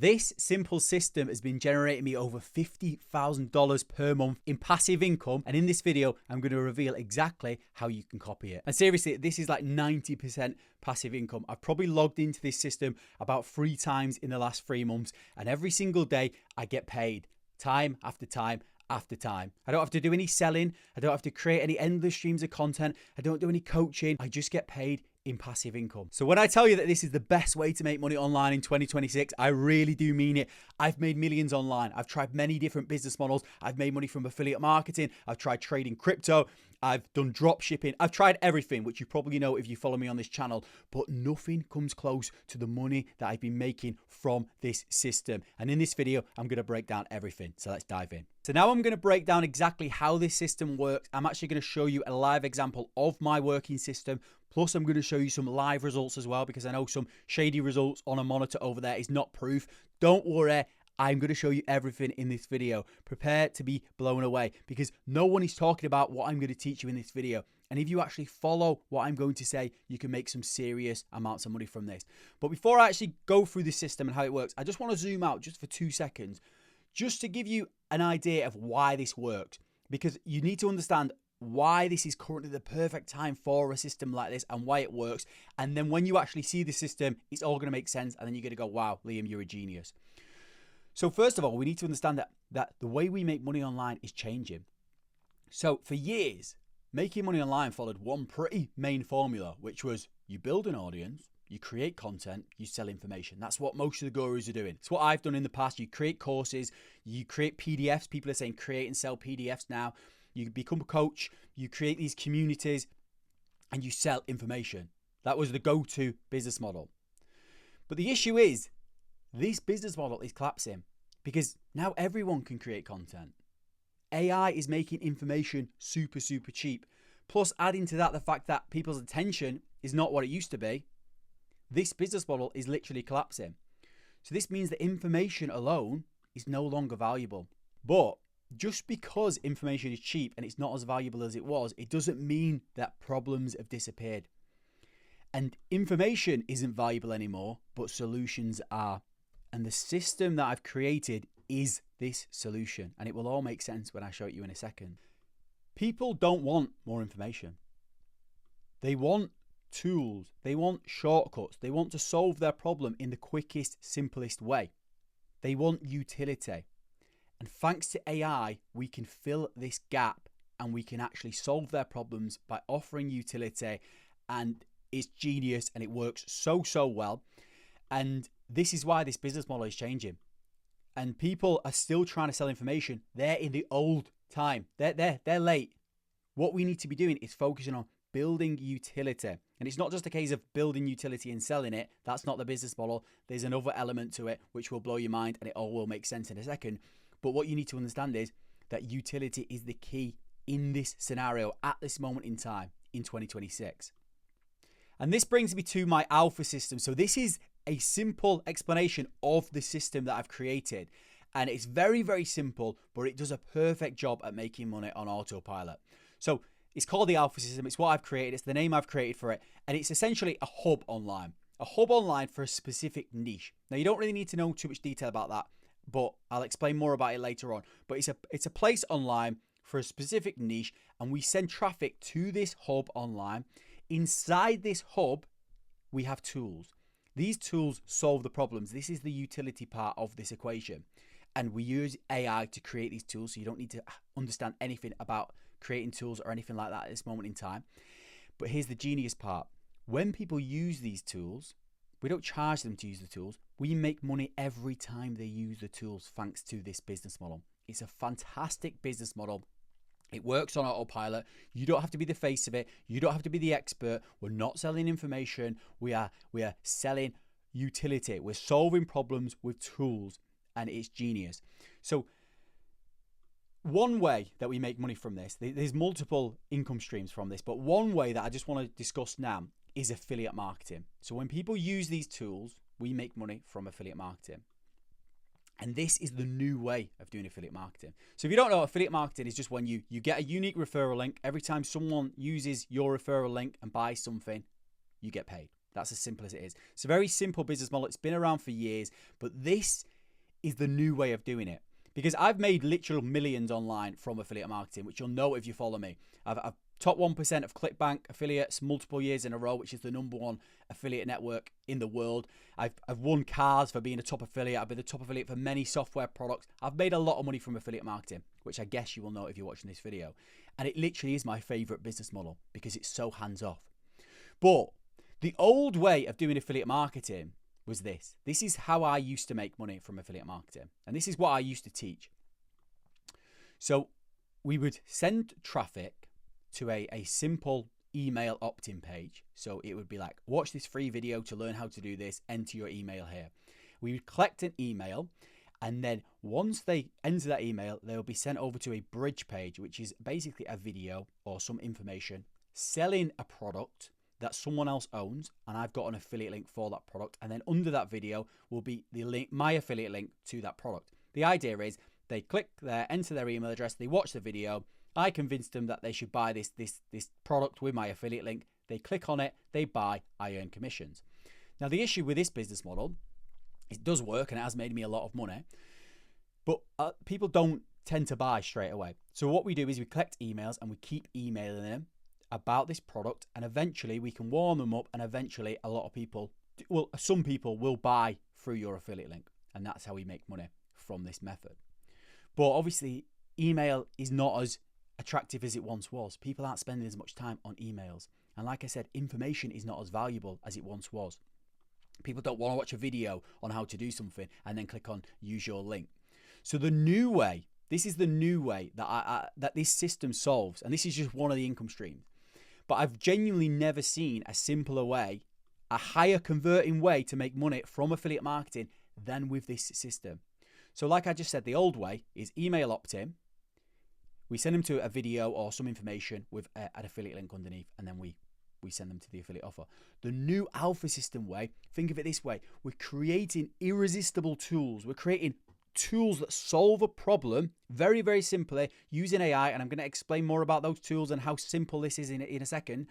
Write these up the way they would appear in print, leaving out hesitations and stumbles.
This simple system has been generating me over $50,000 per month in passive income. And in this video, I'm going to reveal exactly how you can copy it. And seriously, this is like 90% passive income. I've probably logged into this system about 3 times in the last 3 months. And every single day I get paid time after time after time. I don't have to do any selling. I don't have to create any endless streams of content. I don't do any coaching. I just get paid in passive income. So when I tell you that this is the best way to make money online in 2026, I really do mean it. I've made millions online. I've tried many different business models. I've made money from affiliate marketing. I've tried trading crypto. I've done drop shipping. I've tried everything, which you probably know if you follow me on this channel, but nothing comes close to the money that I've been making from this system. And in this video, I'm going to break down everything. So let's dive in. So now I'm going to break down exactly how this system works. I'm actually going to show you a live example of my working system. Plus, I'm going to show you some live results as well, because I know some shady results on a monitor over there is not proof. Don't worry. I'm going to show you everything in this video. Prepare to be blown away, because no one is talking about what I'm going to teach you in this video. And if you actually follow what I'm going to say, you can make some serious amounts of money from this. But before I actually go through the system and how it works, I just want to zoom out just for 2 seconds, just to give you an idea of why this works, because you need to understand why this is currently the perfect time for a system like this and why it works. And then when you actually see the system, it's all going to make sense. And then you're going to go, wow, Liam, you're a genius. So first of all, we need to understand that the way we make money online is changing. So for years, making money online followed one pretty main formula, which was you build an audience, you create content, you sell information. That's what most of the gurus are doing. It's what I've done in the past. You create courses, you create PDFs. People are saying create and sell PDFs now. You become a coach, you create these communities, and you sell information. That was the go-to business model. But the issue is, this business model is collapsing because now everyone can create content. AI is making information super, super cheap. Plus, adding to that the fact that people's attention is not what it used to be, this business model is literally collapsing. So this means that information alone is no longer valuable. But just because information is cheap and it's not as valuable as it was, it doesn't mean that problems have disappeared. And information isn't valuable anymore, but solutions are. And the system that I've created is this solution. And it will all make sense when I show it you in a second. People don't want more information. They want tools. They want shortcuts. They want to solve their problem in the quickest, simplest way. They want utility. And thanks to AI, we can fill this gap and we can actually solve their problems by offering utility. And it's genius and it works so, so well. And this is why this business model is changing. And people are still trying to sell information. They're in the old time. They're late. What we need to be doing is focusing on building utility. And it's not just a case of building utility and selling it. That's not the business model. There's another element to it which will blow your mind and it all will make sense in a second. But what you need to understand is that utility is the key in this scenario at this moment in time in 2026. And this brings me to my alpha system. So this is a simple explanation of the system that I've created. And it's very, very simple, but it does a perfect job at making money on autopilot. So it's called the alpha system. It's what I've created. It's the name I've created for it. And it's essentially a hub online for a specific niche. Now, you don't really need to know too much detail about that, but I'll explain more about it later on. But it's a place online for a specific niche, and we send traffic to this hub online. Inside this hub, we have tools. These tools solve the problems. This is the utility part of this equation. And we use AI to create these tools, so you don't need to understand anything about creating tools or anything like that at this moment in time. But here's the genius part. When people use these tools, we don't charge them to use the tools. We make money every time they use the tools thanks to this business model. It's a fantastic business model. It works on autopilot. You don't have to be the face of it. You don't have to be the expert. We're not selling information. We are selling utility. We're solving problems with tools, and it's genius. So one way that we make money from this, there's multiple income streams from this, but one way that I just want to discuss now is affiliate marketing. So when people use these tools, we make money from affiliate marketing. And this is the new way of doing affiliate marketing. So if you don't know, affiliate marketing is just when you get a unique referral link. Every time someone uses your referral link and buys something, you get paid. That's as simple as it is. It's a very simple business model. It's been around for years, but this is the new way of doing it. Because I've made literal millions online from affiliate marketing, which you'll know if you follow me. I've top 1% of ClickBank affiliates multiple years in a row, which is the #1 affiliate network in the world. I've won cars for being a top affiliate. I've been the top affiliate for many software products. I've made a lot of money from affiliate marketing, which I guess you will know if you're watching this video. And it literally is my favorite business model because it's so hands-off. But the old way of doing affiliate marketing was this. This is how I used to make money from affiliate marketing. And this is what I used to teach. So we would send traffic to a simple email opt-in page. So it would be like, watch this free video to learn how to do this, enter your email here. We would collect an email, and then once they enter that email, they will be sent over to a bridge page, which is basically a video or some information selling a product that someone else owns, and I've got an affiliate link for that product. And then under that video will be the link, my affiliate link to that product. The idea is they click there, enter their email address, they watch the video. I convinced them that they should buy this product with my affiliate link. They click on it, they buy, I earn commissions. Now the issue with this business model, it does work and it has made me a lot of money, but people don't tend to buy straight away. So what we do is we collect emails and we keep emailing them about this product, and eventually we can warm them up, and eventually a lot of people, well, some people will buy through your affiliate link, and that's how we make money from this method. But obviously email is not as attractive as it once was. People aren't spending as much time on emails, and like I said, information is not as valuable as it once was. People don't want to watch a video on how to do something and then click on use your link. So the new way, this is the new way that that this system solves, and this is just one of the income streams. But I've genuinely never seen a simpler way, a higher converting way to make money from affiliate marketing than with this system. So like I just said, the old way is email opt-in. We send them to a video or some information with an affiliate link underneath, and then we send them to the affiliate offer. The new alpha system way, think of it this way. We're creating irresistible tools. We're creating tools that solve a problem very, very simply using AI. And I'm going to explain more about those tools and how simple this is in a second.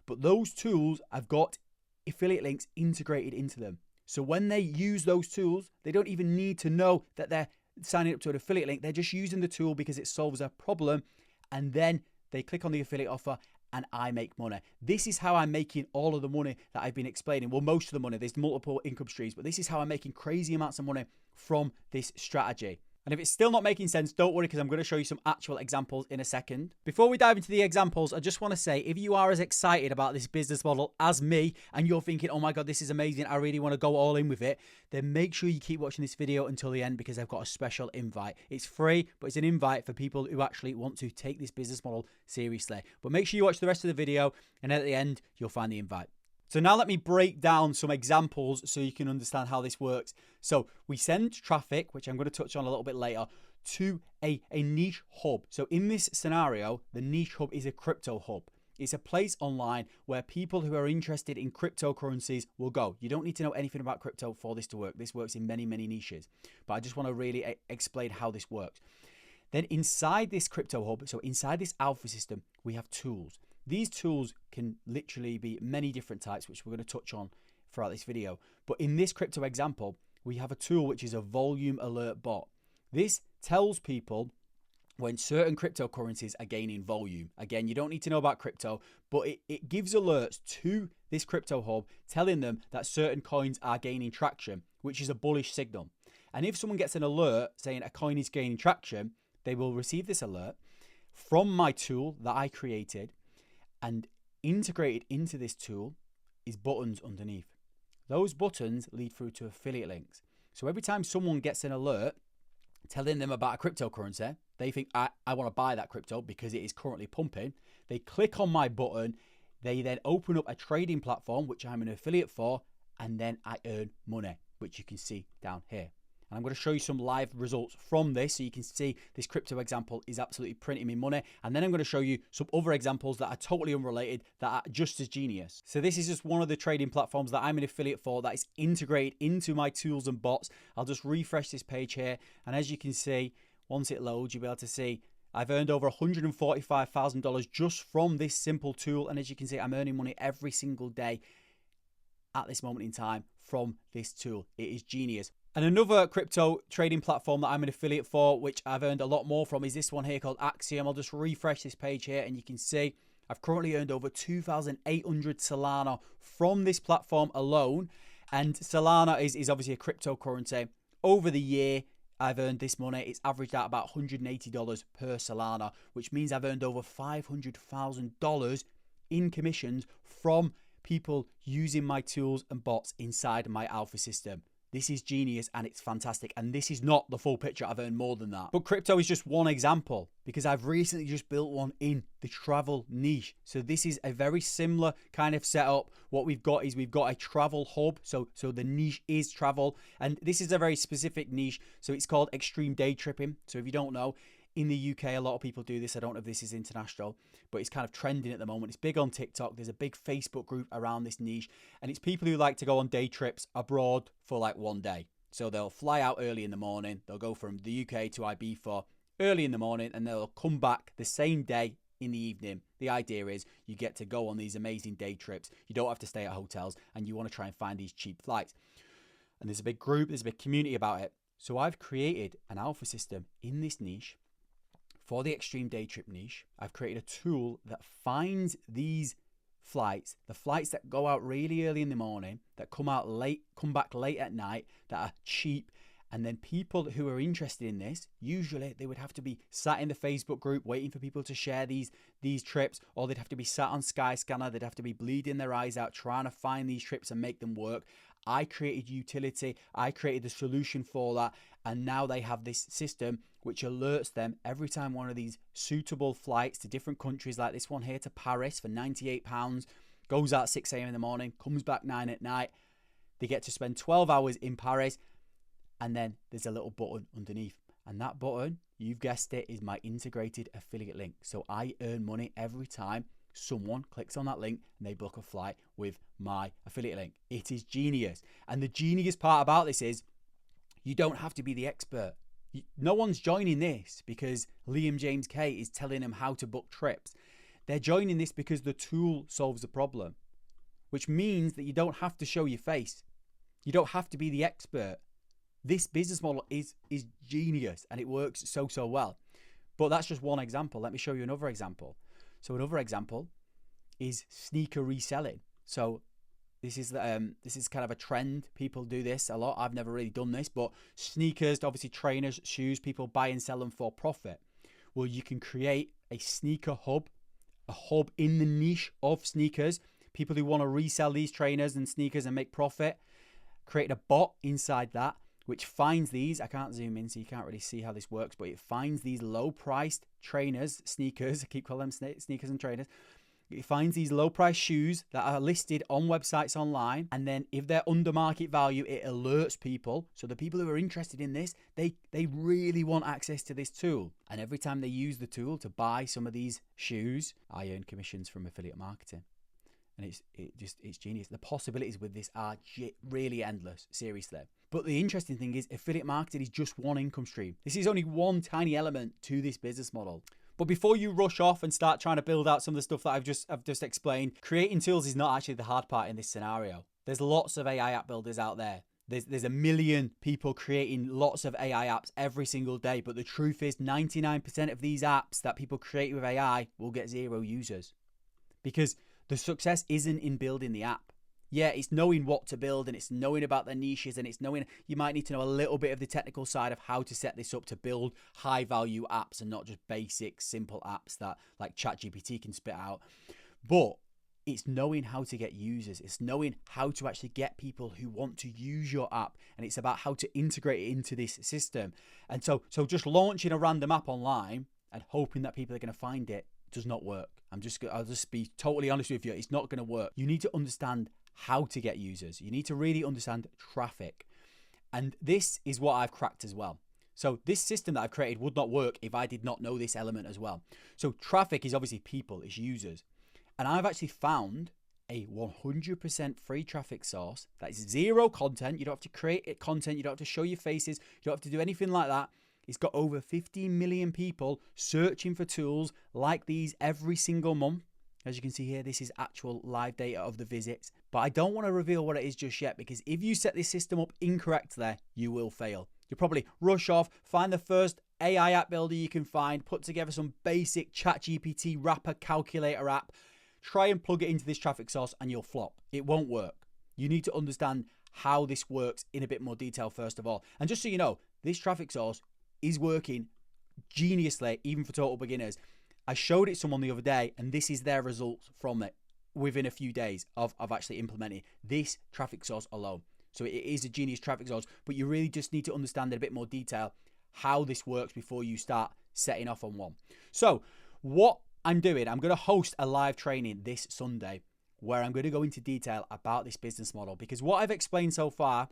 But those tools have got affiliate links integrated into them. So when they use those tools, they don't even need to know that they're signing up to an affiliate link. They're just using the tool because it solves a problem. And then they click on the affiliate offer and I make money. This is how I'm making all of the money that I've been explaining. Well, most of the money. There's multiple income streams, but this is how I'm making crazy amounts of money from this strategy. And if it's still not making sense, don't worry, because I'm going to show you some actual examples in a second. Before we dive into the examples, I just want to say, if you are as excited about this business model as me, and you're thinking, oh my God, this is amazing, I really want to go all in with it, then make sure you keep watching this video until the end, because I've got a special invite. It's free, but it's an invite for people who actually want to take this business model seriously. But make sure you watch the rest of the video, and at the end, you'll find the invite. So now let me break down some examples so you can understand how this works. So we send traffic, which I'm going to touch on a little bit later, to a niche hub. So in this scenario, the niche hub is a crypto hub. It's a place online where people who are interested in cryptocurrencies will go. You don't need to know anything about crypto for this to work. This works in many, many niches. But I just want to really explain how this works. Then inside this crypto hub, so inside this alpha system, we have tools. These tools can literally be many different types, which we're going to touch on throughout this video. But in this crypto example, we have a tool which is a volume alert bot. This tells people when certain cryptocurrencies are gaining volume. Again, you don't need to know about crypto, but it gives alerts to this crypto hub telling them that certain coins are gaining traction, which is a bullish signal. And if someone gets an alert saying a coin is gaining traction, they will receive this alert from my tool that I created. And integrated into this tool is buttons underneath. Those buttons lead through to affiliate links. So every time someone gets an alert telling them about a cryptocurrency, they think, I want to buy that crypto because it is currently pumping. They click on my button. They then open up a trading platform, which I'm an affiliate for, and then I earn money, which you can see down here. And I'm going to show you some live results from this so you can see this crypto example is absolutely printing me money. And then I'm going to show you some other examples that are totally unrelated that are just as genius. So this is just one of the trading platforms that I'm an affiliate for that is integrated into my tools and bots. I'll just refresh this page here. And as you can see, once it loads, you'll be able to see I've earned over $145,000 just from this simple tool. And as you can see, I'm earning money every single day at this moment in time from this tool. It is genius. And another crypto trading platform that I'm an affiliate for, which I've earned a lot more from, is this one here called Axiom. I'll just refresh this page here and you can see I've currently earned over 2,800 Solana from this platform alone. And Solana is obviously a cryptocurrency. Over the year, I've earned this money. It's averaged out about $180 per Solana, which means I've earned over $500,000 in commissions from people using my tools and bots inside my alpha system. This is genius and it's fantastic. And this is not the full picture. I've earned more than that. But crypto is just one example because I've recently just built one in the travel niche. So this is a very similar kind of setup. What we've got is we've got a travel hub. So the niche is travel. And this is a very specific niche. So it's called extreme day tripping. So if you don't know, in the UK, a lot of people do this. I don't know if this is international, but it's kind of trending at the moment. It's big on TikTok. There's a big Facebook group around this niche. And it's people who like to go on day trips abroad for like one day. So they'll fly out early in the morning. They'll go from the UK to Ibiza early in the morning and they'll come back the same day in the evening. The idea is you get to go on these amazing day trips. You don't have to stay at hotels and you want to try and find these cheap flights. And there's a big group, there's a big community about it. So I've created an alpha system in this niche. For the extreme day trip niche, I've created a tool that finds these flights, the flights that go out really early in the morning, that come out late, come back late at night, that are cheap. And then people who are interested in this, usually they would have to be sat in the Facebook group waiting for people to share these trips, or they'd have to be sat on Skyscanner, they'd have to be bleeding their eyes out trying to find these trips and make them work. I created utility, I created the solution for that, and now they have this system which alerts them every time one of these suitable flights to different countries, like this one here to Paris for £98, goes out 6 a.m. in the morning, comes back 9 at night. They get to spend 12 hours in Paris, and then there's a little button underneath. And that button, you've guessed it, is my integrated affiliate link. So I earn money every time someone clicks on that link and they book a flight with my affiliate link. It is genius. And the genius part about this is you don't have to be the expert. No one's joining this because Liam James K is telling them how to book trips. They're joining this because the tool solves the problem, which means that you don't have to show your face. You don't have to be the expert. This business model is genius and it works so well. But that's just one example. Let me show you another example. So another example is sneaker reselling. So this is kind of a trend. People do this a lot. I've never really done this, but sneakers, obviously trainers, shoes, people buy and sell them for profit. Well, you can create a sneaker hub, a hub in the niche of sneakers. People who want to resell these trainers and sneakers and make profit, create a bot inside that, which finds these. I can't zoom in so you can't really see how this works, but it finds these low-priced trainers, sneakers, I keep calling them sneakers and trainers. It finds these low-priced shoes that are listed on websites online, and then if they're under market value, it alerts people. So the people who are interested in this, they really want access to this tool. And every time they use the tool to buy some of these shoes, I earn commissions from affiliate marketing. And it's genius. The possibilities with this are really endless, seriously. But the interesting thing is affiliate marketing is just one income stream. This is only one tiny element to this business model. But before you rush off and start trying to build out some of the stuff that I've just explained, creating tools is not actually the hard part in this scenario. There's lots of AI app builders out there. There's a million people creating lots of AI apps every single day. But the truth is 99% of these apps that people create with AI will get 0 users. Because the success isn't in building the app. Yeah, it's knowing what to build and it's knowing about the niches and it's knowing you might need to know a little bit of the technical side of how to set this up to build high value apps and not just basic simple apps that like ChatGPT can spit out. But it's knowing how to get users. It's knowing how to actually get people who want to use your app. And it's about how to integrate it into this system. And so just launching a random app online and hoping that people are going to find it does not work. I'll just be totally honest with you. It's not going to work. You need to understand how to get users. You need to really understand traffic. And this is what I've cracked as well. So this system that I've created would not work if I did not know this element as well. So traffic is obviously people, it's users. And I've actually found a 100% free traffic source that is 0 content. You don't have to create content. You don't have to show your faces. You don't have to do anything like that. It's got over 15 million people searching for tools like these every single month. As you can see here, this is actual live data of the visits But I don't want to reveal what it is just yet, because if you set this system up incorrectly, you will fail. You'll probably rush off, find the first AI app builder you can find, put together some basic ChatGPT wrapper calculator app, try and plug it into this traffic source, and you'll flop. It won't work. You need to understand how this works in a bit more detail first of all. And just so you know, this traffic source is working geniusly, even for total beginners. I showed it to someone the other day, and this is their results from it within a few days of actually implementing this traffic source alone. So it is a genius traffic source, but you really just need to understand in a bit more detail how this works before you start setting off on one. So what I'm doing, I'm going to host a live training this Sunday where I'm going to go into detail about this business model, because what I've explained so far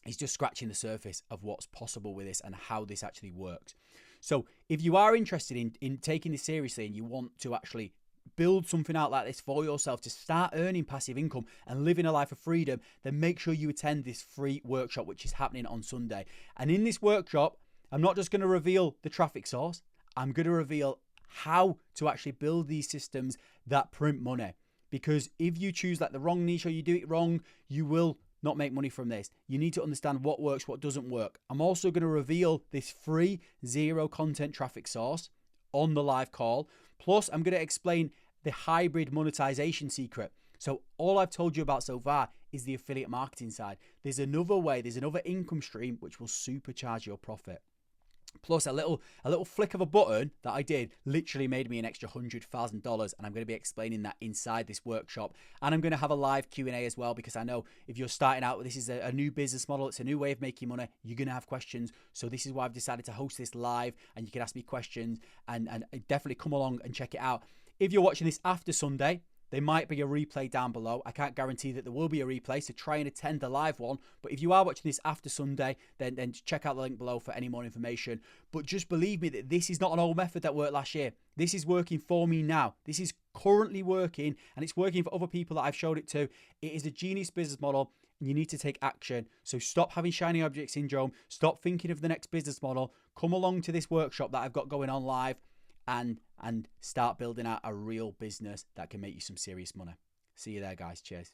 is just scratching the surface of what's possible with this and how this actually works. So if you are interested in taking this seriously and you want to actually build something out like this for yourself to start earning passive income and living a life of freedom, then make sure you attend this free workshop, which is happening on Sunday. And in this workshop, I'm not just going to reveal the traffic source, I'm going to reveal how to actually build these systems that print money. Because if you choose like the wrong niche or you do it wrong, you will not make money from this. You need to understand what works, what doesn't work. I'm also going to reveal this free zero content traffic source on the live call. Plus, I'm going to explain the hybrid monetization secret. So all I've told you about so far is the affiliate marketing side. There's another way, there's another income stream which will supercharge your profit. Plus a little flick of a button that I did literally made me an extra $100,000, and I'm going to be explaining that inside this workshop. And I'm going to have a live Q&A as well, because I know if you're starting out, this is a new business model, it's a new way of making money, you're going to have questions. So this is why I've decided to host this live, and you can ask me questions, and definitely come along and check it out. If you're watching this after Sunday, there might be a replay down below. I can't guarantee that there will be a replay, so try and attend the live one. But if you are watching this after Sunday, then check out the link below for any more information. But just believe me that this is not an old method that worked last year. This is working for me now. This is currently working, and it's working for other people that I've showed it to. It is a genius business model, and you need to take action. So stop having shiny object syndrome. Stop thinking of the next business model. Come along to this workshop that I've got going on live, and start building out a real business that can make you some serious money. See you there, guys. Cheers.